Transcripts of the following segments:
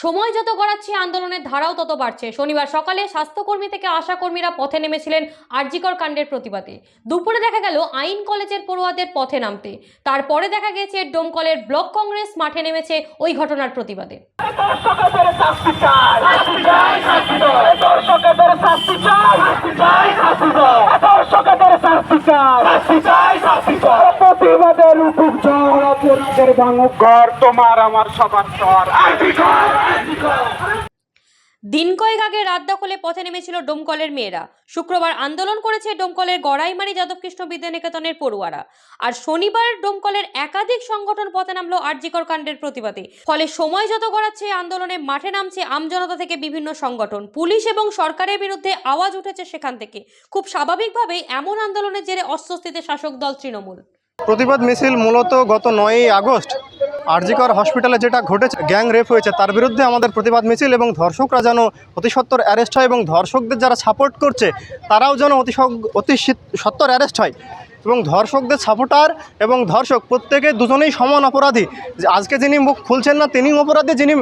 সময় যত গড়াচ্ছে আন্দোলনের ধারাও তত বাড়ছে। শনিবার সকালে স্বাস্থ্যকর্মী থেকে আশাকর্মীরা পথে নেমেছিলেন আরজিকর কাণ্ডের প্রতিবাদে। দুপুরে দেখা গেল আইন কলেজের পড়ুয়াদের পথে নামতে। তারপরে দেখা গেছে ডোমকলের ব্লক কংগ্রেস মাঠে নেমেছে ওই ঘটনার প্রতিবাদে। তোমার আমার সবার স্বর। দিন কয়েক আগে রাত দখলে পথে নেমেছিল ডোমকলের মেয়েরা। শুক্রবার আন্দোলন করেছে ডোমকলের গড়াইমারি যাদবকৃষ্ণ বিদ্যানিকেতনের পড়ুয়ারা। আর শনিবার ডোমকলের একাধিক সংগঠন পথে নামলো আরজিকর কাণ্ডের প্রতিবাদে। ফলে সময় যত গড়াচ্ছে আন্দোলনে মাঠে নামছে আমজনতা থেকে বিভিন্ন সংগঠন। পুলিশ এবং সরকারের বিরুদ্ধে আওয়াজ উঠেছে সেখান থেকে। খুব স্বাভাবিকভাবেই এমন আন্দোলনের জেরে অস্বস্তিতে শাসক দল তৃণমূল। প্রতিবাদ মিছিল মূলত গত 9ই আগস্ট আরজিকর হসপিটালে যেটা ঘটেছে, গ্যাং রেপ হয়েছে, তার বিরুদ্ধে আমাদের প্রতিবাদ মিছিল এবং ধর্ষকরা যেন অতি সত্বর অ্যারেস্ট হয় এবং ধর্ষকদের যারা সাপোর্ট করছে তারাও যেন অতি সত্বর অ্যারেস্ট হয় এবং ধর্ষকদের সাপোর্টার এবং ধর্ষক প্রত্যেকে দুজনেই সমান অপরাধী। আজকে যিনি মুখ খুলছেন না তিনিও অপরাধী, যিনি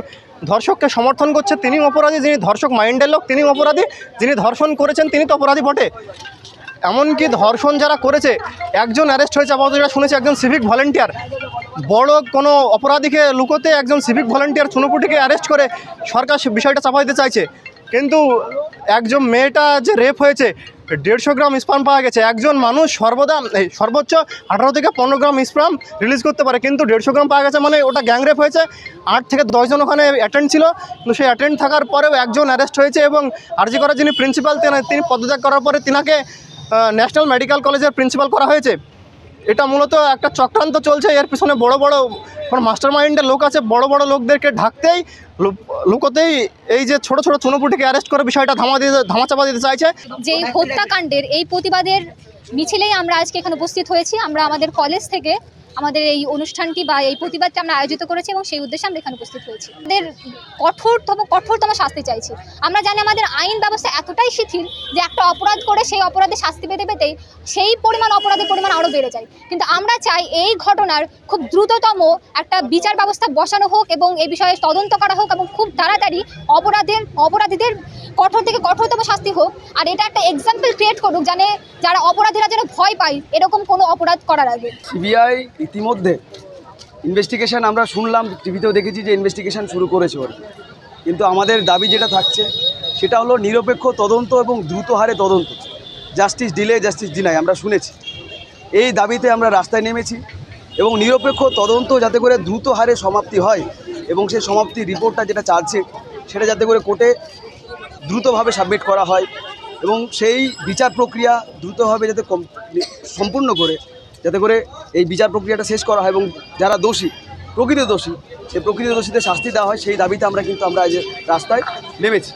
ধর্ষককে সমর্থন করছে তিনিও অপরাধী, যিনি ধর্ষক মাইন্ডের লোক তিনিও অপরাধী, যিনি ধর্ষণ করেছেন তিনি তো অপরাধী বটে। এমনকি ধর্ষণ যারা করেছে একজন অ্যারেস্ট হয়েছে, আপাতত যেটা শুনেছি একজন সিভিক ভলেন্টিয়ার। বড় কোনো অপরাধীকে লুকোতে একজন সিভিক ভলেন্টিয়ার চুনোপুটিকে অ্যারেস্ট করে সরকার বিষয়টা চাপা দিতে চাইছে। কিন্তু একজন মেয়েটা যে রেপ হয়েছে 150 গ্রাম স্পার্ম পাওয়া গেছে। একজন মানুষ সর্বোচ্চ 18 থেকে 15 গ্রাম স্পার্ম রিলিজ করতে পারে, কিন্তু 150 গ্রাম পাওয়া গেছে মানে ওটা গ্যাং রেপ হয়েছে। 8 থেকে 10 জন ওখানে অ্যাটেন্ড ছিল, কিন্তু সেই অ্যাটেন্ড থাকার পরেও একজন অ্যারেস্ট হয়েছে এবং আরজিকরের যিনি প্রিন্সিপাল তিনি পদত্যাগ করার পরে তিনাকে ন্যাশনাল মেডিকেল কলেজের প্রিন্সিপাল করা হয়েছে। এটা মূলত একটা চক্রান্ত চলছে, এর পিছনে বড় বড় মাস্টার মাইন্ডের লোক আছে। বড় বড় লোকদেরকে ঢাকতেই লুকোতেই এই যে ছোট ছোট চুনোপুটিকে অ্যারেস্ট করে বিষয়টা ধামাচাপা দিতে চাইছে। যে হত্যাকাণ্ডের এই প্রতিবাদের মিছিলেই আমরা আজকে এখানে উপস্থিত হয়েছি। আমরা আমাদের কলেজ থেকে আমাদের এই অনুষ্ঠানটি বা এই প্রতিবাদটি আমরা আয়োজিত করেছি এবং সেই উদ্দেশ্যে আমরা এখানে উপস্থিত হয়েছি। আমাদের কঠোরতম শাস্তি চাইছি। আমরা জানি আমাদের আইন ব্যবস্থা এতটাই শিথিল যে একটা অপরাধ করে সেই অপরাধে শাস্তি পেতে পেতেই সেই অপরাধের পরিমাণ আরও বেড়ে যায়। কিন্তু আমরা চাই এই ঘটনার খুব দ্রুততম একটা বিচার ব্যবস্থা বসানো হোক এবং এই বিষয়ে তদন্ত করা হোক এবং খুব তাড়াতাড়ি অপরাধীদের কঠোর থেকে কঠোরতম শাস্তি হোক। আর এটা একটা এক্সাম্পল ক্রিয়েট করুক, জানে যারা অপরাধীরা যেন ভয় পায় এরকম কোনো অপরাধ করার আগে। সিবিআই ইতিমধ্যে ইনভেস্টিগেশন আমরা শুনলাম, টিভিতেও দেখেছি যে ইনভেস্টিগেশন শুরু করেছে ওর। কিন্তু আমাদের দাবি যেটা থাকছে সেটা হলো নিরপেক্ষ তদন্ত এবং দ্রুত হারে তদন্ত। জাস্টিস ডিলে জাস্টিস ডিনাই আমরা শুনেছি। এই দাবিতে আমরা রাস্তায় নেমেছি এবং নিরপেক্ষ তদন্ত যাতে করে দ্রুত হারে সমাপ্তি হয় এবং সেই সমাপ্তির রিপোর্টটা যেটা চার্জশিট সেটা যাতে করে কোর্টে দ্রুতভাবে সাবমিট করা হয় এবং সেই বিচার প্রক্রিয়া দ্রুতভাবে যাতে সম্পূর্ণ করে যাতে করে এই বিচার প্রক্রিয়াটা শেষ করা হয় এবং যারা প্রকৃত দোষী সেই প্রকৃত দোষীদের শাস্তি দেওয়া হয়, সেই দাবিতে আমরা আজ রাস্তায় নেমেছি।